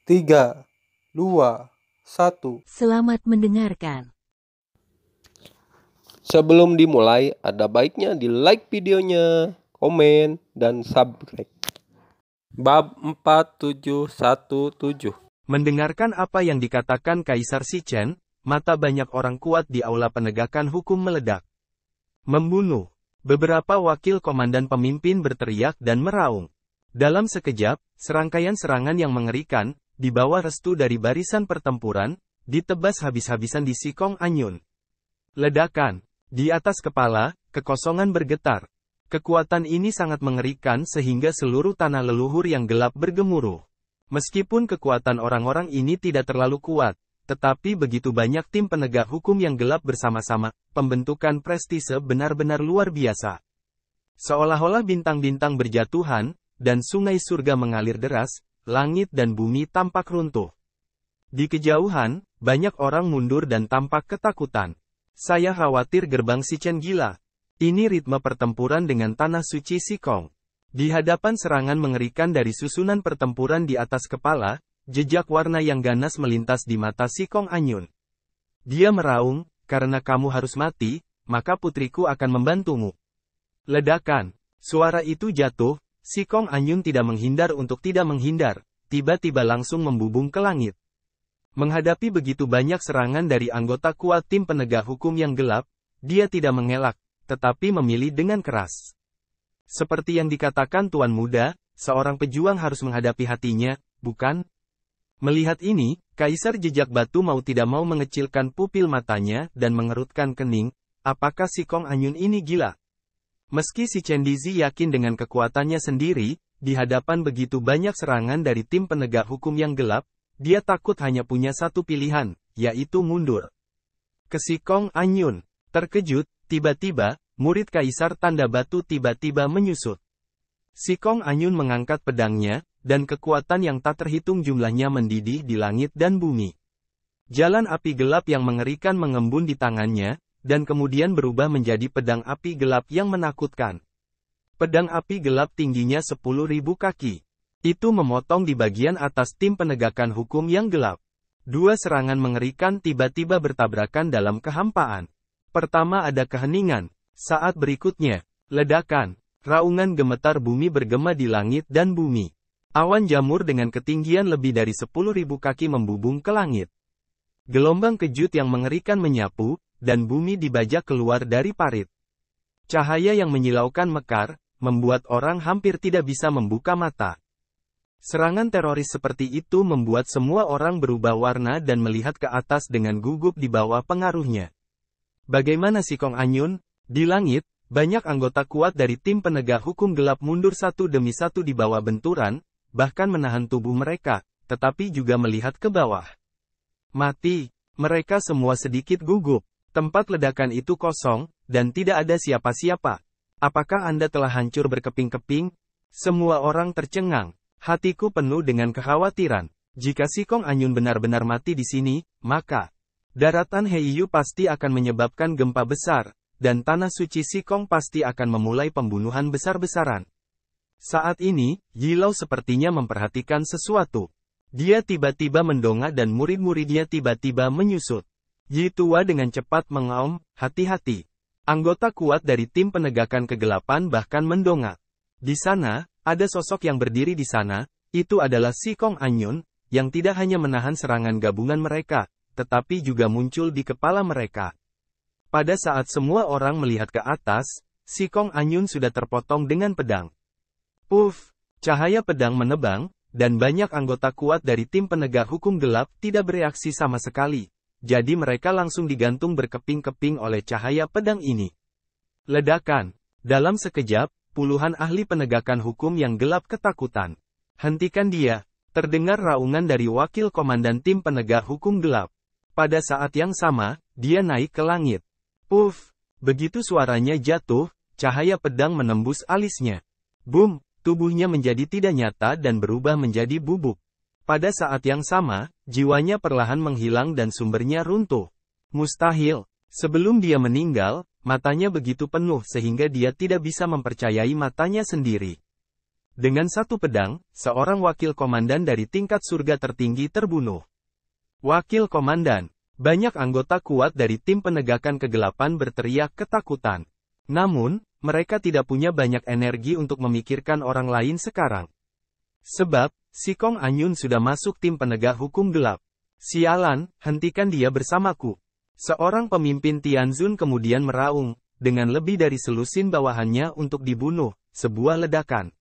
3, 2, 1. Selamat mendengarkan. Sebelum dimulai, ada baiknya di like videonya, komen, dan subscribe. Bab 4717. Mendengarkan apa yang dikatakan Kaisar Shichen, mata banyak orang kuat di aula penegakan hukum meledak. Membunuh. Beberapa wakil komandan pemimpin berteriak dan meraung. Dalam sekejap, serangkaian serangan yang mengerikan, di bawah restu dari barisan pertempuran, ditebas habis-habisan di Sikong Anyun. Ledakan. Di atas kepala, kekosongan bergetar. Kekuatan ini sangat mengerikan sehingga seluruh tanah leluhur yang gelap bergemuruh. Meskipun kekuatan orang-orang ini tidak terlalu kuat, tetapi begitu banyak tim penegak hukum yang gelap bersama-sama, pembentukan prestise benar-benar luar biasa. Seolah-olah bintang-bintang berjatuhan, dan sungai surga mengalir deras, langit dan bumi tampak runtuh. Di kejauhan, banyak orang mundur dan tampak ketakutan. Saya khawatir gerbang Shichen gila. Ini ritme pertempuran dengan tanah suci Sikong. Di hadapan serangan mengerikan dari susunan pertempuran di atas kepala, jejak warna yang ganas melintas di mata Sikong Anyun. Dia meraung, karena kamu harus mati, maka putriku akan membantumu. Ledakan. Suara itu jatuh, Sikong Anyun tidak menghindar untuk tidak menghindar, tiba-tiba langsung membubung ke langit. Menghadapi begitu banyak serangan dari anggota kuat tim penegak hukum yang gelap, dia tidak mengelak, tetapi memilih dengan keras. Seperti yang dikatakan Tuan Muda, seorang pejuang harus menghadapi hatinya, bukan? Melihat ini, Kaisar Jejak Batu mau tidak mau mengecilkan pupil matanya dan mengerutkan kening, apakah Sikong Anyun ini gila? Meski si Cendizi yakin dengan kekuatannya sendiri, di hadapan begitu banyak serangan dari tim penegak hukum yang gelap, dia takut hanya punya satu pilihan, yaitu mundur. Ke Sikong Anyun, terkejut, tiba-tiba, murid Kaisar Tanda Batu tiba-tiba menyusut. Sikong Anyun mengangkat pedangnya, dan kekuatan yang tak terhitung jumlahnya mendidih di langit dan bumi. Jalan api gelap yang mengerikan mengembun di tangannya, dan kemudian berubah menjadi pedang api gelap yang menakutkan. Pedang api gelap tingginya 10.000 kaki. Itu memotong di bagian atas tim penegakan hukum yang gelap. Dua serangan mengerikan tiba-tiba bertabrakan dalam kehampaan. Pertama ada keheningan. Saat berikutnya, ledakan, raungan gemetar bumi bergema di langit dan bumi. Awan jamur dengan ketinggian lebih dari 10.000 kaki membubung ke langit. Gelombang kejut yang mengerikan menyapu, dan bumi dibajak keluar dari parit. Cahaya yang menyilaukan mekar, membuat orang hampir tidak bisa membuka mata. Serangan teroris seperti itu membuat semua orang berubah warna dan melihat ke atas dengan gugup di bawah pengaruhnya. Bagaimana Sikong Anyun? Di langit, banyak anggota kuat dari tim penegak hukum gelap mundur satu demi satu di bawah benturan, bahkan menahan tubuh mereka, tetapi juga melihat ke bawah. Mati, mereka semua sedikit gugup. Tempat ledakan itu kosong, dan tidak ada siapa-siapa. Apakah Anda telah hancur berkeping-keping? Semua orang tercengang. Hatiku penuh dengan kekhawatiran. Jika Sikong Anyun benar-benar mati di sini, maka daratan Heiyu pasti akan menyebabkan gempa besar, dan tanah suci Sikong pasti akan memulai pembunuhan besar-besaran. Saat ini, Yilau sepertinya memperhatikan sesuatu. Dia tiba-tiba mendongak dan murid-muridnya tiba-tiba menyusut. Yi tua dengan cepat mengaum, hati-hati. Anggota kuat dari tim penegakan kegelapan bahkan mendongak. Di sana, ada sosok yang berdiri di sana, itu adalah Sikong Anyun, yang tidak hanya menahan serangan gabungan mereka, tetapi juga muncul di kepala mereka. Pada saat semua orang melihat ke atas, Sikong Anyun sudah terpotong dengan pedang. Puff! Cahaya pedang menebang, dan banyak anggota kuat dari tim penegak hukum gelap tidak bereaksi sama sekali. Jadi mereka langsung digantung berkeping-keping oleh cahaya pedang ini. Ledakan. Dalam sekejap, puluhan ahli penegakan hukum yang gelap ketakutan. Hentikan dia! Terdengar raungan dari wakil komandan tim penegak hukum gelap. Pada saat yang sama, dia naik ke langit. Puff! Begitu suaranya jatuh, cahaya pedang menembus alisnya. Boom! Tubuhnya menjadi tidak nyata dan berubah menjadi bubuk. Pada saat yang sama, jiwanya perlahan menghilang dan sumbernya runtuh. Mustahil. Sebelum dia meninggal, matanya begitu penuh sehingga dia tidak bisa mempercayai matanya sendiri. Dengan satu pedang, seorang wakil komandan dari tingkat surga tertinggi terbunuh. Wakil komandan. Banyak anggota kuat dari tim penegakan kegelapan berteriak ketakutan. Namun, mereka tidak punya banyak energi untuk memikirkan orang lain sekarang. Sebab, Si Kong Anyun sudah masuk tim penegak hukum gelap. Sialan, hentikan dia bersamaku. Seorang pemimpin Tianzun kemudian meraung, dengan lebih dari selusin bawahannya untuk dibunuh, sebuah ledakan.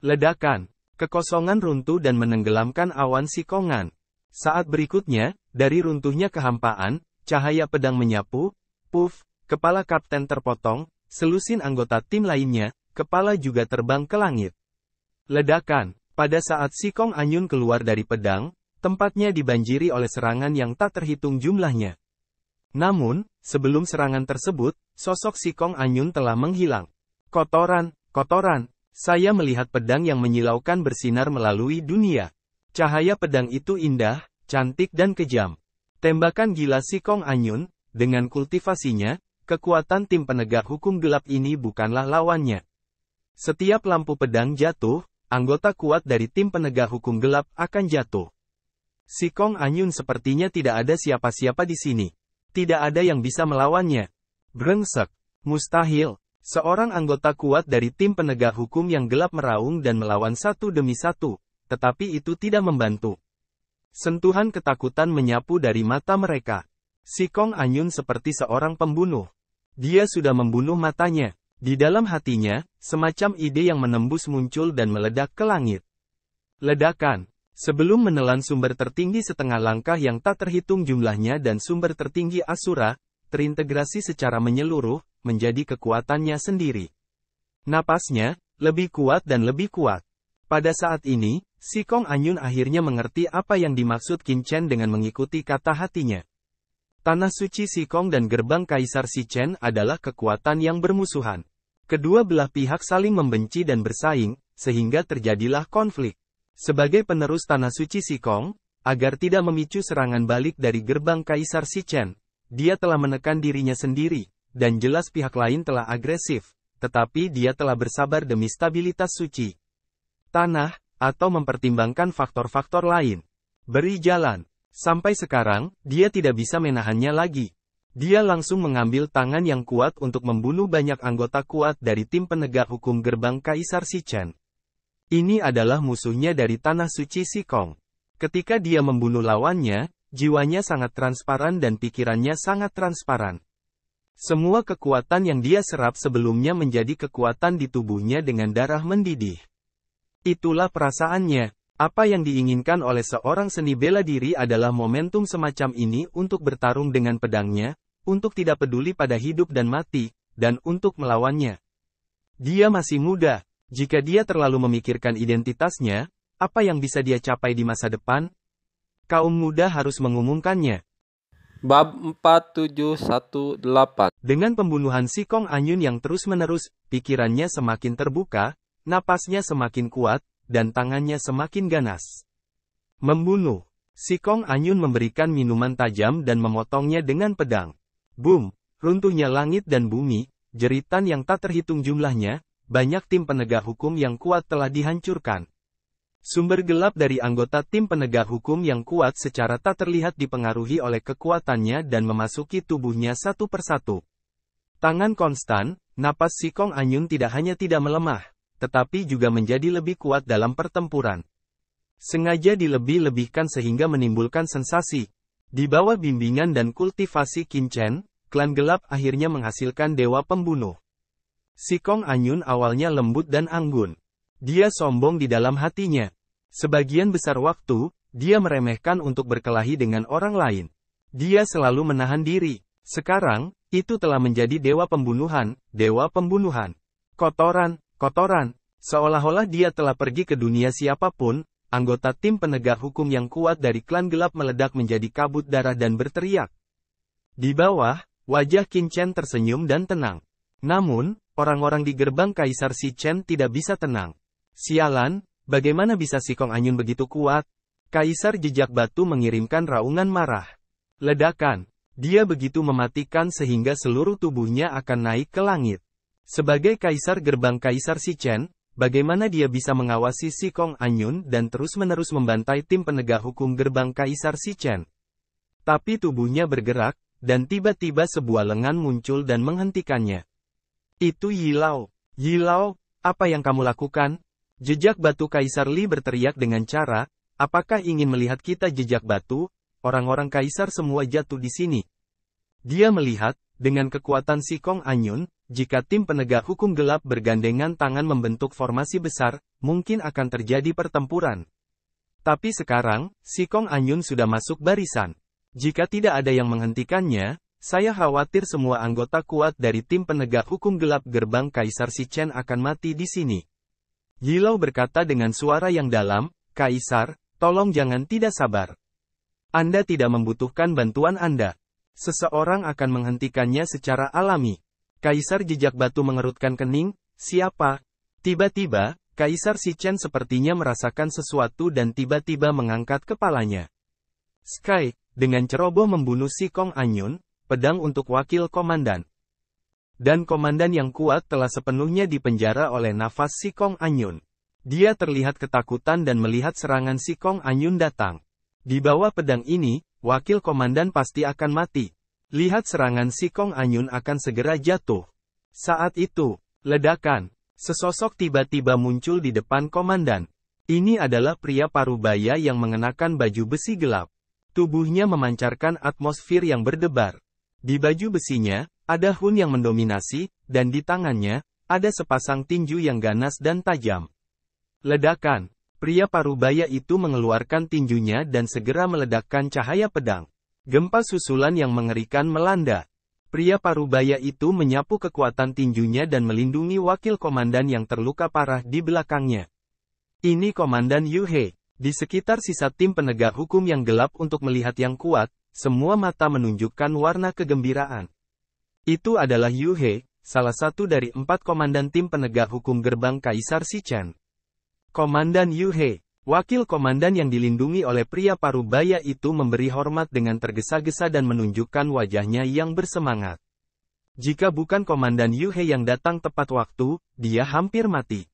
Ledakan, kekosongan runtuh dan menenggelamkan awan sikongan. Saat berikutnya, dari runtuhnya kehampaan, cahaya pedang menyapu, puff, kepala kapten terpotong, selusin anggota tim lainnya, kepala juga terbang ke langit. Ledakan, pada saat Si Kong Anyun keluar dari pedang, tempatnya dibanjiri oleh serangan yang tak terhitung jumlahnya. Namun, sebelum serangan tersebut, sosok Si Kong Anyun telah menghilang. Kotoran, kotoran. Saya melihat pedang yang menyilaukan bersinar melalui dunia. Cahaya pedang itu indah, cantik dan kejam. Tembakan gila Si Kong Anyun, dengan kultivasinya, kekuatan tim penegak hukum gelap ini bukanlah lawannya. Setiap lampu pedang jatuh, anggota kuat dari tim penegak hukum gelap akan jatuh. Si Kong Anyun sepertinya tidak ada siapa-siapa di sini. Tidak ada yang bisa melawannya. Brengsek. Mustahil. Seorang anggota kuat dari tim penegak hukum yang gelap meraung dan melawan satu demi satu, tetapi itu tidak membantu. Sentuhan ketakutan menyapu dari mata mereka. Si Kong Anyun seperti seorang pembunuh. Dia sudah membunuh matanya. Di dalam hatinya, semacam ide yang menembus muncul dan meledak ke langit. Ledakan. Sebelum menelan sumber tertinggi setengah langkah yang tak terhitung jumlahnya dan sumber tertinggi Asura, terintegrasi secara menyeluruh, menjadi kekuatannya sendiri. Napasnya, lebih kuat dan lebih kuat. Pada saat ini, Si Kong Anyun akhirnya mengerti apa yang dimaksud Qin Chen dengan mengikuti kata hatinya. Tanah suci Si Kong dan gerbang Kaisar Si Chen adalah kekuatan yang bermusuhan. Kedua belah pihak saling membenci dan bersaing, sehingga terjadilah konflik. Sebagai penerus tanah suci Si Kong, agar tidak memicu serangan balik dari gerbang Kaisar Si Chen, dia telah menekan dirinya sendiri, dan jelas pihak lain telah agresif, tetapi dia telah bersabar demi stabilitas suci tanah, atau mempertimbangkan faktor-faktor lain. Beri jalan. Sampai sekarang, dia tidak bisa menahannya lagi. Dia langsung mengambil tangan yang kuat untuk membunuh banyak anggota kuat dari tim penegak hukum gerbang Kaisar Si Chen. Ini adalah musuhnya dari tanah suci Si Kong. Ketika dia membunuh lawannya, jiwanya sangat transparan dan pikirannya sangat transparan. Semua kekuatan yang dia serap sebelumnya menjadi kekuatan di tubuhnya dengan darah mendidih. Itulah perasaannya. Apa yang diinginkan oleh seorang seni bela diri adalah momentum semacam ini untuk bertarung dengan pedangnya, untuk tidak peduli pada hidup dan mati, dan untuk melawannya. Dia masih muda. Jika dia terlalu memikirkan identitasnya, apa yang bisa dia capai di masa depan? Kaum muda harus mengumumkannya. Bab 4718. Dengan pembunuhan Si Kong Anyun yang terus-menerus, pikirannya semakin terbuka, napasnya semakin kuat, dan tangannya semakin ganas. Membunuh. Si Kong Anyun memberikan minuman tajam dan memotongnya dengan pedang. Boom! Runtuhnya langit dan bumi, jeritan yang tak terhitung jumlahnya, banyak tim penegak hukum yang kuat telah dihancurkan. Sumber gelap dari anggota tim penegak hukum yang kuat secara tak terlihat dipengaruhi oleh kekuatannya dan memasuki tubuhnya satu persatu. Tangan konstan, napas Si Kong Anyun tidak hanya tidak melemah, tetapi juga menjadi lebih kuat dalam pertempuran. Sengaja dilebih-lebihkan sehingga menimbulkan sensasi. Di bawah bimbingan dan kultivasi Qin Chen, klan gelap akhirnya menghasilkan dewa pembunuh. Si Kong Anyun awalnya lembut dan anggun. Dia sombong di dalam hatinya. Sebagian besar waktu, dia meremehkan untuk berkelahi dengan orang lain. Dia selalu menahan diri. Sekarang, itu telah menjadi dewa pembunuhan, dewa pembunuhan. Kotoran. Kotoran, seolah-olah dia telah pergi ke dunia siapapun, anggota tim penegak hukum yang kuat dari klan gelap meledak menjadi kabut darah dan berteriak. Di bawah, wajah Qin Chen tersenyum dan tenang. Namun, orang-orang di gerbang Kaisar Si Chen tidak bisa tenang. Sialan, bagaimana bisa Si Kong Anyun begitu kuat? Kaisar Jejak Batu mengirimkan raungan marah. Ledakan, dia begitu mematikan sehingga seluruh tubuhnya akan naik ke langit. Sebagai kaisar gerbang Kaisar Si Chen, bagaimana dia bisa mengawasi Si Kong Anyun dan terus-menerus membantai tim penegak hukum gerbang Kaisar Si Chen. Tapi tubuhnya bergerak, dan tiba-tiba sebuah lengan muncul dan menghentikannya. Itu Yi Lao. Yi Lao, apa yang kamu lakukan? Jejak batu Kaisar Li berteriak dengan cara, apakah ingin melihat kita jejak batu? Orang-orang Kaisar semua jatuh di sini. Dia melihat, dengan kekuatan Si Kong Anyun, jika tim penegak hukum gelap bergandengan tangan membentuk formasi besar, mungkin akan terjadi pertempuran. Tapi sekarang, Si Kong Anyun sudah masuk barisan. Jika tidak ada yang menghentikannya, saya khawatir semua anggota kuat dari tim penegak hukum gelap gerbang Kaisar Si Chen akan mati di sini. Yi Lao berkata dengan suara yang dalam, Kaisar, tolong jangan tidak sabar. Anda tidak membutuhkan bantuan Anda. Seseorang akan menghentikannya secara alami. Kaisar jejak batu mengerutkan kening, siapa? Tiba-tiba, Kaisar Si Chen sepertinya merasakan sesuatu dan tiba-tiba mengangkat kepalanya. Sky, dengan ceroboh membunuh Si Kong Anyun, pedang untuk wakil komandan. Dan komandan yang kuat telah sepenuhnya dipenjara oleh nafas Si Kong Anyun. Dia terlihat ketakutan dan melihat serangan Si Kong Anyun datang. Di bawah pedang ini, wakil komandan pasti akan mati. Lihat serangan Si Kong Anyun akan segera jatuh. Saat itu, ledakan. Sesosok tiba-tiba muncul di depan komandan. Ini adalah pria parubaya yang mengenakan baju besi gelap. Tubuhnya memancarkan atmosfer yang berdebar. Di baju besinya, ada hun yang mendominasi, dan di tangannya, ada sepasang tinju yang ganas dan tajam. Ledakan. Pria parubaya itu mengeluarkan tinjunya dan segera meledakkan cahaya pedang. Gempa susulan yang mengerikan melanda. Pria parubaya itu menyapu kekuatan tinjunya dan melindungi wakil komandan yang terluka parah di belakangnya. Ini Komandan Yu He. Di sekitar sisa tim penegak hukum yang gelap untuk melihat yang kuat, semua mata menunjukkan warna kegembiraan. Itu adalah Yu He, salah satu dari 4 komandan tim penegak hukum gerbang Kaisar Si Chen. Komandan Yu He, wakil komandan yang dilindungi oleh pria parubaya itu memberi hormat dengan tergesa-gesa dan menunjukkan wajahnya yang bersemangat. Jika bukan Komandan Yu He yang datang tepat waktu, dia hampir mati.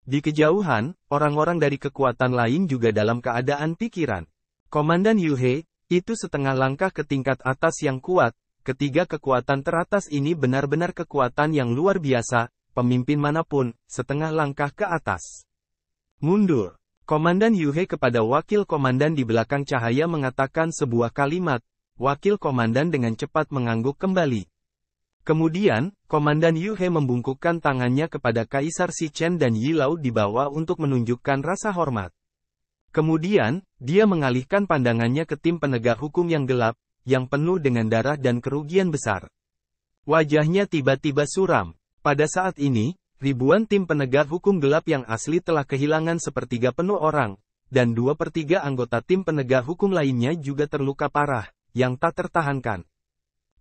Di kejauhan, orang-orang dari kekuatan lain juga dalam keadaan pikiran. Komandan Yu He, itu setengah langkah ke tingkat atas yang kuat, ketiga kekuatan teratas ini benar-benar kekuatan yang luar biasa, pemimpin manapun, setengah langkah ke atas. Mundur. Komandan Yu He kepada wakil komandan di belakang cahaya mengatakan sebuah kalimat, wakil komandan dengan cepat mengangguk kembali. Kemudian, Komandan Yu He membungkukkan tangannya kepada Kaisar Si Chen dan Yi Lao di bawah untuk menunjukkan rasa hormat. Kemudian, dia mengalihkan pandangannya ke tim penegak hukum yang gelap, yang penuh dengan darah dan kerugian besar. Wajahnya tiba-tiba suram. Pada saat ini, ribuan tim penegak hukum gelap yang asli telah kehilangan sepertiga penuh orang, dan 2/3 anggota tim penegak hukum lainnya juga terluka parah, yang tak tertahankan.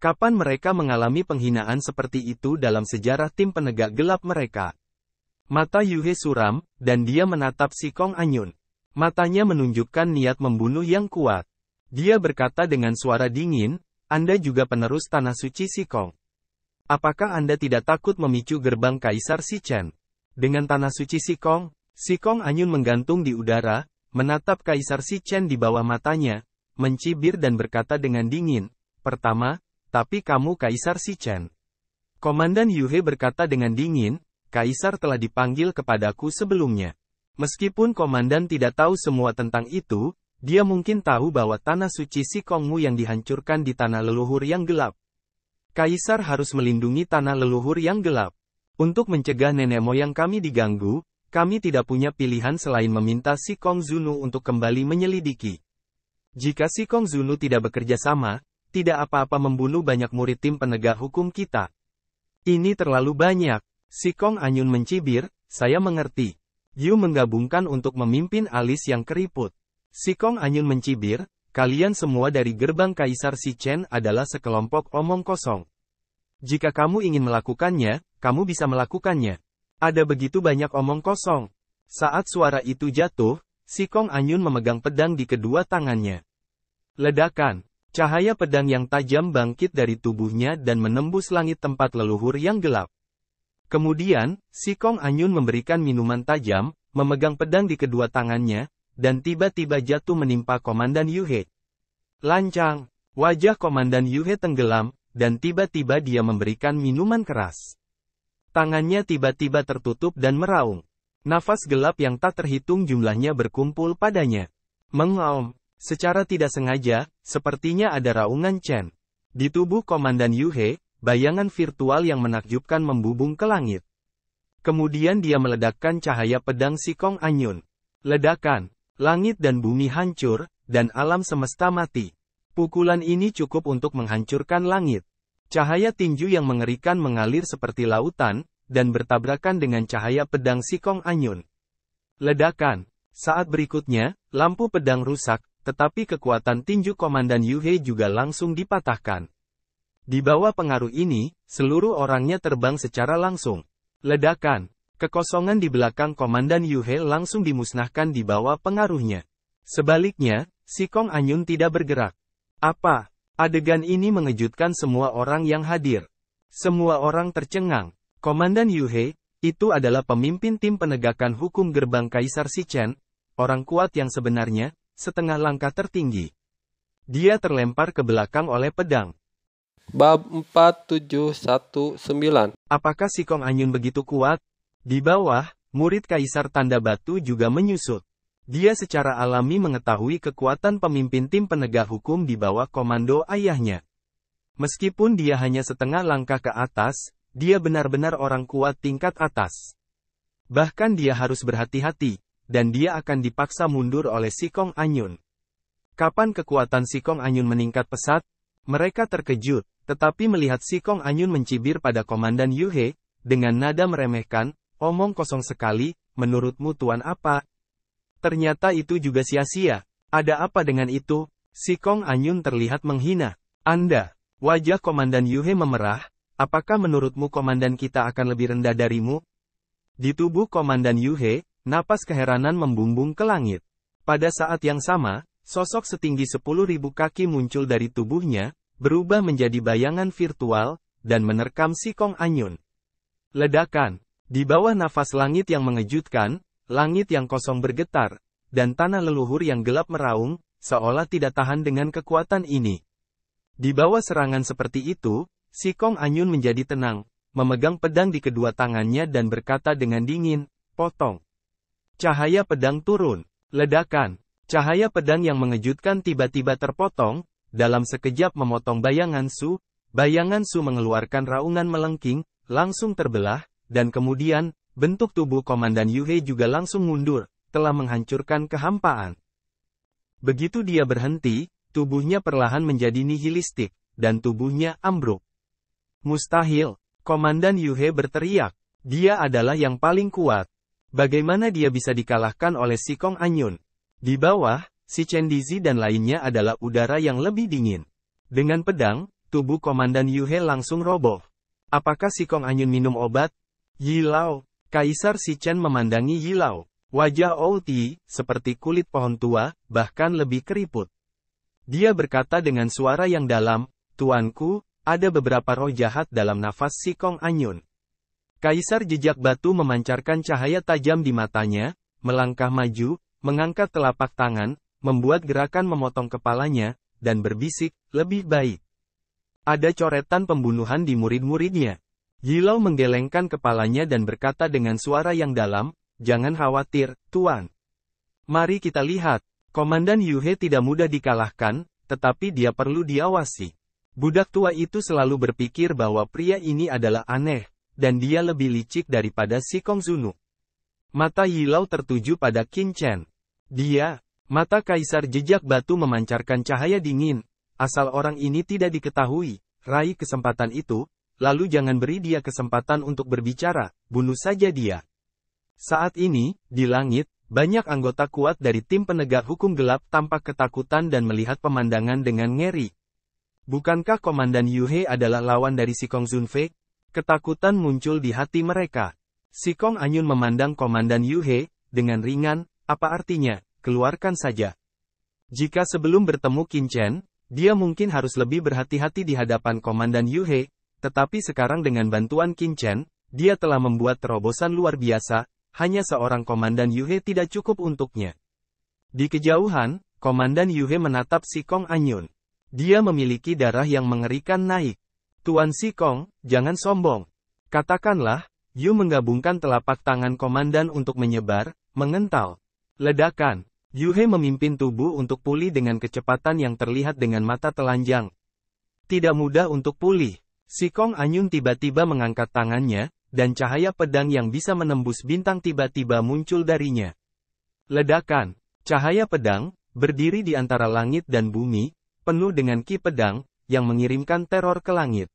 Kapan mereka mengalami penghinaan seperti itu dalam sejarah tim penegak gelap mereka? Mata Yu He suram, dan dia menatap Si Kong Anyun. Matanya menunjukkan niat membunuh yang kuat. Dia berkata dengan suara dingin, Anda juga penerus tanah suci Si Kong. Apakah Anda tidak takut memicu gerbang Kaisar Si Chen? Dengan tanah suci Si Kong Anyun menggantung di udara, menatap Kaisar Si Chen di bawah matanya, mencibir dan berkata dengan dingin, pertama, tapi kamu Kaisar Si Chen. Komandan Yu He berkata dengan dingin, Kaisar telah dipanggil kepadaku sebelumnya. Meskipun komandan tidak tahu semua tentang itu, dia mungkin tahu bahwa tanah suci Si Kongmu yang dihancurkan di tanah leluhur yang gelap. Kaisar harus melindungi tanah leluhur yang gelap. Untuk mencegah nenek moyang kami diganggu, kami tidak punya pilihan selain meminta Si Kong Zunu untuk kembali menyelidiki. Jika Si Kong Zunu tidak bekerja sama, tidak apa-apa membunuh banyak murid tim penegak hukum kita. Ini terlalu banyak. Si Kong Anyun mencibir, saya mengerti. Yu menggabungkan untuk memimpin alis yang keriput. Si Kong Anyun mencibir, kalian semua dari gerbang Kaisar Si Chen adalah sekelompok omong kosong. Jika kamu ingin melakukannya, kamu bisa melakukannya. Ada begitu banyak omong kosong. Saat suara itu jatuh, Si Kong Anyun memegang pedang di kedua tangannya. Ledakan. Cahaya pedang yang tajam bangkit dari tubuhnya dan menembus langit tempat leluhur yang gelap. Kemudian, Si Kong Anyun memberikan minuman tajam, memegang pedang di kedua tangannya, dan tiba-tiba jatuh menimpa Komandan Yuhe. Lancang, wajah Komandan Yuhe tenggelam, dan tiba-tiba dia memberikan minuman keras. Tangannya tiba-tiba tertutup dan meraung. Nafas gelap yang tak terhitung jumlahnya berkumpul padanya. Mengaum, secara tidak sengaja, sepertinya ada raungan Chen. Di tubuh Komandan Yuhe, bayangan virtual yang menakjubkan membubung ke langit. Kemudian dia meledakkan cahaya pedang Si Kong Anyun. Ledakan, langit dan bumi hancur, dan alam semesta mati. Pukulan ini cukup untuk menghancurkan langit. Cahaya tinju yang mengerikan mengalir seperti lautan, dan bertabrakan dengan cahaya pedang Si Kong Anyun. Ledakan. Saat berikutnya, lampu pedang rusak, tetapi kekuatan tinju Komandan Yuhe juga langsung dipatahkan. Di bawah pengaruh ini, seluruh orangnya terbang secara langsung. Ledakan. Kekosongan di belakang Komandan Yuhe langsung dimusnahkan di bawah pengaruhnya. Sebaliknya, Si Kong Anyun tidak bergerak. Apa? Adegan ini mengejutkan semua orang yang hadir. Semua orang tercengang. Komandan Yuhe, itu adalah pemimpin tim penegakan hukum gerbang Kaisar Shichen, orang kuat yang sebenarnya, setengah langkah tertinggi. Dia terlempar ke belakang oleh pedang. Bab 4719. Apakah Si Kong Anyun begitu kuat? Di bawah, murid Kaisar Tanda Batu juga menyusut. Dia secara alami mengetahui kekuatan pemimpin tim penegak hukum di bawah komando ayahnya. Meskipun dia hanya setengah langkah ke atas, dia benar-benar orang kuat tingkat atas. Bahkan dia harus berhati-hati, dan dia akan dipaksa mundur oleh Si Kong Anyun. Kapan kekuatan Si Kong Anyun meningkat pesat? Mereka terkejut, tetapi melihat Si Kong Anyun mencibir pada Komandan Yuhe, dengan nada meremehkan, omong kosong sekali, menurutmu tuan apa? Ternyata itu juga sia-sia. Ada apa dengan itu? Si Kong Anyun terlihat menghina. Anda, wajah Komandan Yuhe memerah, apakah menurutmu komandan kita akan lebih rendah darimu? Di tubuh Komandan Yuhe, napas keheranan membumbung ke langit. Pada saat yang sama, sosok setinggi 10.000 kaki muncul dari tubuhnya, berubah menjadi bayangan virtual, dan menerkam Si Kong Anyun. Ledakan. Di bawah nafas langit yang mengejutkan, langit yang kosong bergetar, dan tanah leluhur yang gelap meraung, seolah tidak tahan dengan kekuatan ini. Di bawah serangan seperti itu, Si Kong Anyun menjadi tenang, memegang pedang di kedua tangannya dan berkata dengan dingin, potong. Cahaya pedang turun. Ledakan. Cahaya pedang yang mengejutkan tiba-tiba terpotong, dalam sekejap memotong bayangan Su. Bayangan Su mengeluarkan raungan melengking, langsung terbelah, dan kemudian, bentuk tubuh Komandan Yuhe juga langsung mundur, telah menghancurkan kehampaan. Begitu dia berhenti, tubuhnya perlahan menjadi nihilistik, dan tubuhnya ambruk. Mustahil. Komandan Yuhe berteriak. Dia adalah yang paling kuat. Bagaimana dia bisa dikalahkan oleh Si Kong Anyun? Di bawah, Si Chen Dizi dan lainnya adalah udara yang lebih dingin. Dengan pedang, tubuh Komandan Yuhe langsung roboh. Apakah Si Kong Anyun minum obat? Yi Lao. Kaisar Si Chen memandangi Yi Lao. Wajah Outi, seperti kulit pohon tua, bahkan lebih keriput. Dia berkata dengan suara yang dalam, Tuanku, ada beberapa roh jahat dalam nafas Si Kong Anyun. Kaisar Jejak Batu memancarkan cahaya tajam di matanya, melangkah maju, mengangkat telapak tangan, membuat gerakan memotong kepalanya, dan berbisik, lebih baik. Ada coretan pembunuhan di murid-muridnya. Yi Lao menggelengkan kepalanya dan berkata dengan suara yang dalam, jangan khawatir, Tuan. Mari kita lihat, Komandan Yuhe tidak mudah dikalahkan, tetapi dia perlu diawasi. Budak tua itu selalu berpikir bahwa pria ini adalah aneh, dan dia lebih licik daripada Si Kong Zunu. Mata Yi Lao tertuju pada Qin Chen. Mata Kaisar Jejak Batu memancarkan cahaya dingin. Asal orang ini tidak diketahui, raih kesempatan itu, lalu jangan beri dia kesempatan untuk berbicara, bunuh saja dia. Saat ini, di langit, banyak anggota kuat dari tim penegak hukum gelap tampak ketakutan dan melihat pemandangan dengan ngeri. Bukankah Komandan Yuhe adalah lawan dari Si Kong Zunfei? Ketakutan muncul di hati mereka. Si Kong Anyun memandang Komandan Yuhe, dengan ringan, apa artinya, keluarkan saja. Jika sebelum bertemu Qin Chen, dia mungkin harus lebih berhati-hati di hadapan Komandan Yuhe, tetapi sekarang dengan bantuan Qin Chen, Dia telah membuat terobosan luar biasa, hanya seorang Komandan Yuhe tidak cukup untuknya. Di kejauhan, Komandan Yuhe menatap Si Kong Anyun. Dia memiliki darah yang mengerikan naik. Tuan Si Kong, jangan sombong. Katakanlah, Yu menggabungkan telapak tangan komandan untuk menyebar, mengental. Ledakan. Yuhe memimpin tubuh untuk pulih dengan kecepatan yang terlihat dengan mata telanjang. Tidak mudah untuk pulih. Si Kong Anyun tiba-tiba mengangkat tangannya, dan cahaya pedang yang bisa menembus bintang tiba-tiba muncul darinya. Ledakan. Cahaya pedang, berdiri di antara langit dan bumi, penuh dengan ki pedang, yang mengirimkan teror ke langit.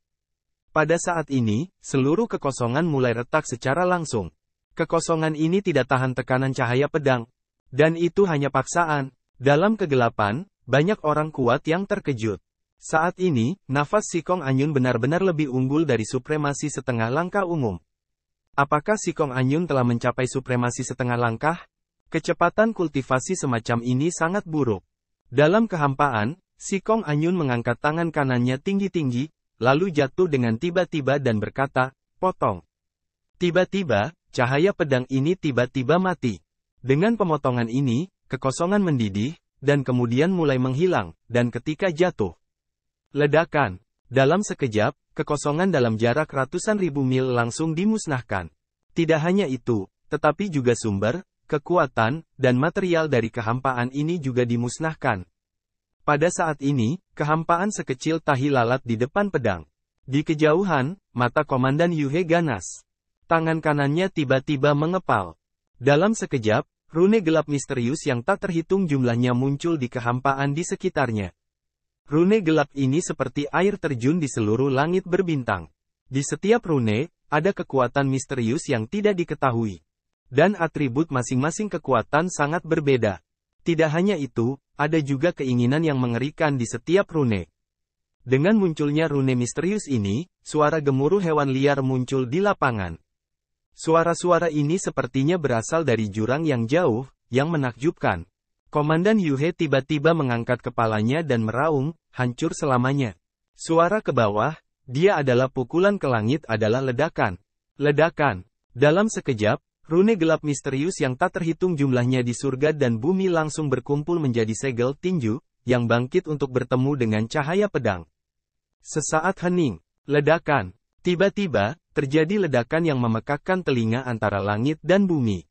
Pada saat ini, seluruh kekosongan mulai retak secara langsung. Kekosongan ini tidak tahan tekanan cahaya pedang. Dan itu hanya paksaan. Dalam kegelapan, banyak orang kuat yang terkejut. Saat ini, nafas Si Kong Anyun benar-benar lebih unggul dari supremasi setengah langkah umum. Apakah Si Kong Anyun telah mencapai supremasi setengah langkah? Kecepatan kultivasi semacam ini sangat buruk. Dalam kehampaan, Si Kong Anyun mengangkat tangan kanannya tinggi-tinggi, lalu jatuh dengan tiba-tiba dan berkata, "Potong." Tiba-tiba, cahaya pedang ini tiba-tiba mati. Dengan pemotongan ini, kekosongan mendidih, dan kemudian mulai menghilang, dan ketika jatuh. Ledakan. Dalam sekejap, kekosongan dalam jarak ratusan ribu mil langsung dimusnahkan. Tidak hanya itu, tetapi juga sumber, kekuatan, dan material dari kehampaan ini juga dimusnahkan. Pada saat ini, kehampaan sekecil tahi lalat di depan pedang. Di kejauhan, mata Komandan Yuhe ganas. Tangan kanannya tiba-tiba mengepal. Dalam sekejap, rune gelap misterius yang tak terhitung jumlahnya muncul di kehampaan di sekitarnya. Rune gelap ini seperti air terjun di seluruh langit berbintang. Di setiap rune, ada kekuatan misterius yang tidak diketahui. Dan atribut masing-masing kekuatan sangat berbeda. Tidak hanya itu, ada juga keinginan yang mengerikan di setiap rune. Dengan munculnya rune misterius ini, suara gemuruh hewan liar muncul di lapangan. Suara-suara ini sepertinya berasal dari jurang yang jauh, yang menakjubkan. Komandan Yuhe tiba-tiba mengangkat kepalanya dan meraung, hancur selamanya. Suara ke bawah, dia adalah pukulan ke langit adalah ledakan. Ledakan. Dalam sekejap, rune gelap misterius yang tak terhitung jumlahnya di surga dan bumi langsung berkumpul menjadi segel tinju, yang bangkit untuk bertemu dengan cahaya pedang. Sesaat hening. Ledakan. Tiba-tiba, terjadi ledakan yang memekakkan telinga antara langit dan bumi.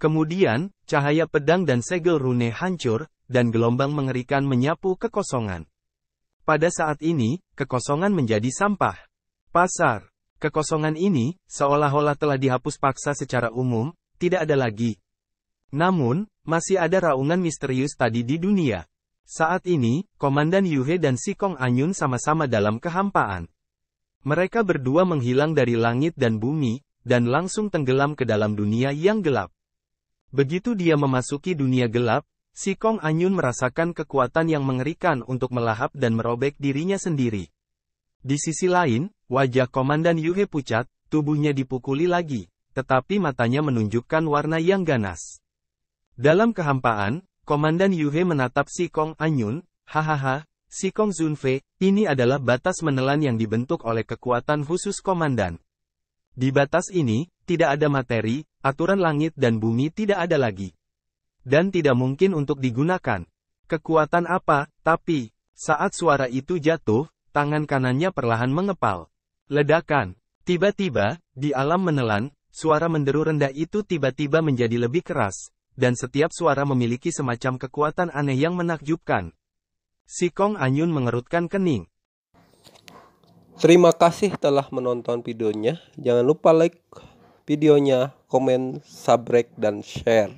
Kemudian, cahaya pedang dan segel rune hancur, dan gelombang mengerikan menyapu kekosongan. Pada saat ini, kekosongan menjadi sampah. Pasar. Kekosongan ini, seolah-olah telah dihapus paksa secara umum, tidak ada lagi. Namun, masih ada raungan misterius tadi di dunia. Saat ini, Komandan Yuhe dan Si Kong Anyun sama-sama dalam kehampaan. Mereka berdua menghilang dari langit dan bumi, dan langsung tenggelam ke dalam dunia yang gelap. Begitu dia memasuki dunia gelap, Si Kong Anyun merasakan kekuatan yang mengerikan untuk melahap dan merobek dirinya sendiri. Di sisi lain, wajah Komandan Yuhe pucat, tubuhnya dipukuli lagi, tetapi matanya menunjukkan warna yang ganas. Dalam kehampaan, Komandan Yuhe menatap Si Kong Anyun, "Hahaha, Si Kong Zunfei, ini adalah batas menelan yang dibentuk oleh kekuatan khusus komandan. Di batas ini, tidak ada materi, aturan langit dan bumi tidak ada lagi. Dan tidak mungkin untuk digunakan. Kekuatan apa, tapi, saat suara itu jatuh, tangan kanannya perlahan mengepal. Ledakan. Tiba-tiba, di alam menelan, suara menderu rendah itu tiba-tiba menjadi lebih keras, dan setiap suara memiliki semacam kekuatan aneh yang menakjubkan. Si Kong Anyun mengerutkan kening. Terima kasih telah menonton videonya. Jangan lupa like videonya, komen, subscribe, dan share.